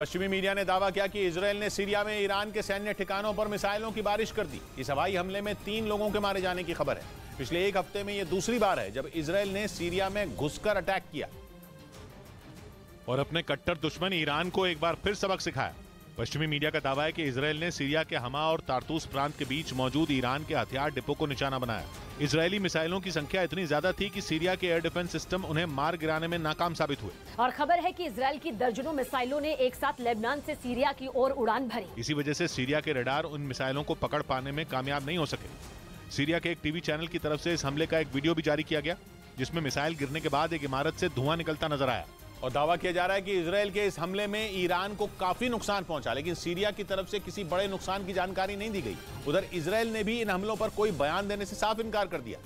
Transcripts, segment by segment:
पश्चिमी मीडिया ने दावा किया कि इजरायल ने सीरिया में ईरान के सैन्य ठिकानों पर मिसाइलों की बारिश कर दी। इस हवाई हमले में 3 लोगों के मारे जाने की खबर है। पिछले एक हफ्ते में यह दूसरी बार है जब इजरायल ने सीरिया में घुसकर अटैक किया और अपने कट्टर दुश्मन ईरान को एक बार फिर सबक सिखाया। पश्चिमी मीडिया का दावा है कि इजरायल ने सीरिया के हमा और तारतूस प्रांत के बीच मौजूद ईरान के हथियार डिपो को निशाना बनाया। इजरायली मिसाइलों की संख्या इतनी ज्यादा थी कि सीरिया के एयर डिफेंस सिस्टम उन्हें मार गिराने में नाकाम साबित हुए। और खबर है कि इजरायल की दर्जनों मिसाइलों ने एक साथ लेबनान से सीरिया की ओर उड़ान भरी। इसी वजह से सीरिया के रडार उन मिसाइलों को पकड़ पाने में कामयाब नहीं हो सके। सीरिया के एक टीवी चैनल की तरफ से इस हमले का एक वीडियो भी जारी किया गया, जिसमें मिसाइल गिरने के बाद एक इमारत से धुआं निकलता नजर आया और दावा किया जा रहा है कि इजरायल के इस हमले में ईरान को काफी नुकसान पहुंचा, लेकिन सीरिया की तरफ से किसी बड़े नुकसान की जानकारी नहीं दी गई। उधर इजरायल ने भी इन हमलों पर कोई बयान देने से साफ इनकार कर दिया।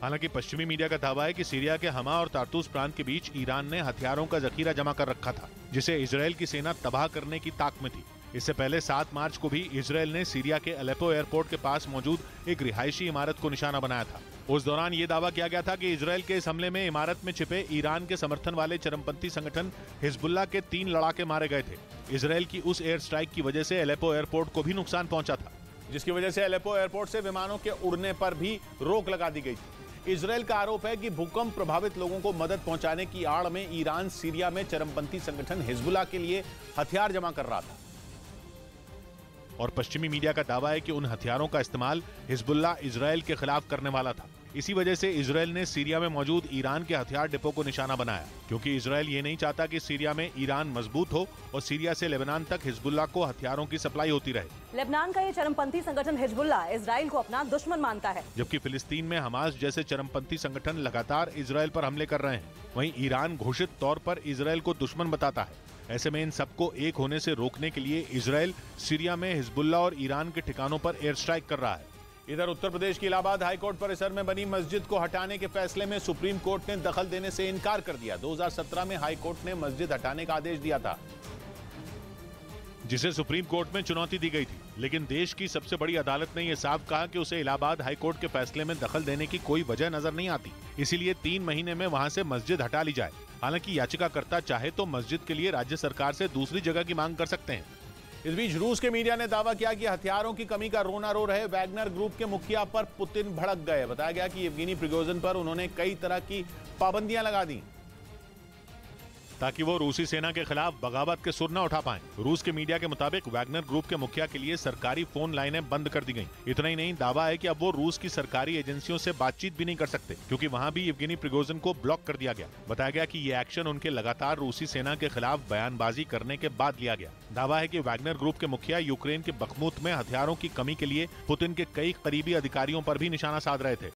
हालांकि पश्चिमी मीडिया का दावा है कि सीरिया के हमा और तारतूस प्रांत के बीच ईरान ने हथियारों का जखीरा जमा कर रखा था, जिसे इजरायल की सेना तबाह करने की ताक में थी। इससे पहले 7 मार्च को भी इजरायल ने सीरिया के अलेप्पो एयरपोर्ट के पास मौजूद एक रिहायशी इमारत को निशाना बनाया था। उस दौरान ये दावा किया गया था कि इजरायल के इस हमले में इमारत में छिपे ईरान के समर्थन वाले चरमपंथी संगठन हिजबुल्लाह के 3 लड़ाके मारे गए थे। इजरायल की उस एयर स्ट्राइक की वजह से अलेप्पो एयरपोर्ट को भी नुकसान पहुंचा था, जिसकी वजह से अलेप्पो एयरपोर्ट से विमानों के उड़ने पर भी रोक लगा दी गई थी। इजरायल का आरोप है कि भूकंप प्रभावित लोगों को मदद पहुंचाने की आड़ में ईरान सीरिया में चरमपंथी संगठन हिजबुल्लाह के लिए हथियार जमा कर रहा था। और पश्चिमी मीडिया का दावा है कि उन हथियारों का इस्तेमाल हिजबुल्लाह इजरायल के खिलाफ करने वाला था। इसी वजह से इजरायल ने सीरिया में मौजूद ईरान के हथियार डिपो को निशाना बनाया, क्योंकि इजरायल ये नहीं चाहता कि सीरिया में ईरान मजबूत हो और सीरिया से लेबनान तक हिजबुल्लाह को हथियारों की सप्लाई होती रहे। लेबनान का ये चरमपंथी संगठन हिजबुल्लाह इजरायल को अपना दुश्मन मानता है, जबकि फिलिस्तीन में हमास जैसे चरमपंथी संगठन लगातार इजरायल पर हमले कर रहे हैं। वहीं ईरान घोषित तौर पर इजरायल को दुश्मन बताता है। ऐसे में इन सबको एक होने से रोकने के लिए इजरायल सीरिया में हिजबुल्लाह और ईरान के ठिकानों पर एयर स्ट्राइक कर रहा है। इधर उत्तर प्रदेश की इलाहाबाद हाईकोर्ट परिसर में बनी मस्जिद को हटाने के फैसले में सुप्रीम कोर्ट ने दखल देने से इनकार कर दिया। 2017 में हाईकोर्ट ने मस्जिद हटाने का आदेश दिया था, जिसे सुप्रीम कोर्ट में चुनौती दी गई थी, लेकिन देश की सबसे बड़ी अदालत ने यह साफ कहा कि उसे इलाहाबाद हाईकोर्ट के फैसले में दखल देने की कोई वजह नजर नहीं आती। इसीलिए 3 महीने में वहां से मस्जिद हटा ली जाए। हालांकि याचिकाकर्ता चाहे तो मस्जिद के लिए राज्य सरकार से दूसरी जगह की मांग कर सकते हैं। इस बीच रूस के मीडिया ने दावा किया कि हथियारों की कमी का रोना रो रहे वैगनर ग्रुप के मुखिया पर पुतिन भड़क गए। बताया गया कि येवगेनी प्रिगोजिन पर उन्होंने कई तरह की पाबंदियां लगा दी ताकि वो रूसी सेना के खिलाफ बगावत के सुर न उठा पाएं। रूस के मीडिया के मुताबिक वैगनर ग्रुप के मुखिया के लिए सरकारी फोन लाइनें बंद कर दी गईं। इतना ही नहीं, दावा है कि अब वो रूस की सरकारी एजेंसियों से बातचीत भी नहीं कर सकते, क्योंकि वहां भी येवगेनी प्रिगोजिन को ब्लॉक कर दिया गया। बताया गया कि ये एक्शन उनके लगातार रूसी सेना के खिलाफ बयानबाजी करने के बाद लिया गया। दावा है कि वैगनर ग्रुप के मुखिया यूक्रेन के बखमुत में हथियारों की कमी के लिए पुतिन के कई करीबी अधिकारियों पर भी निशाना साध रहे थे।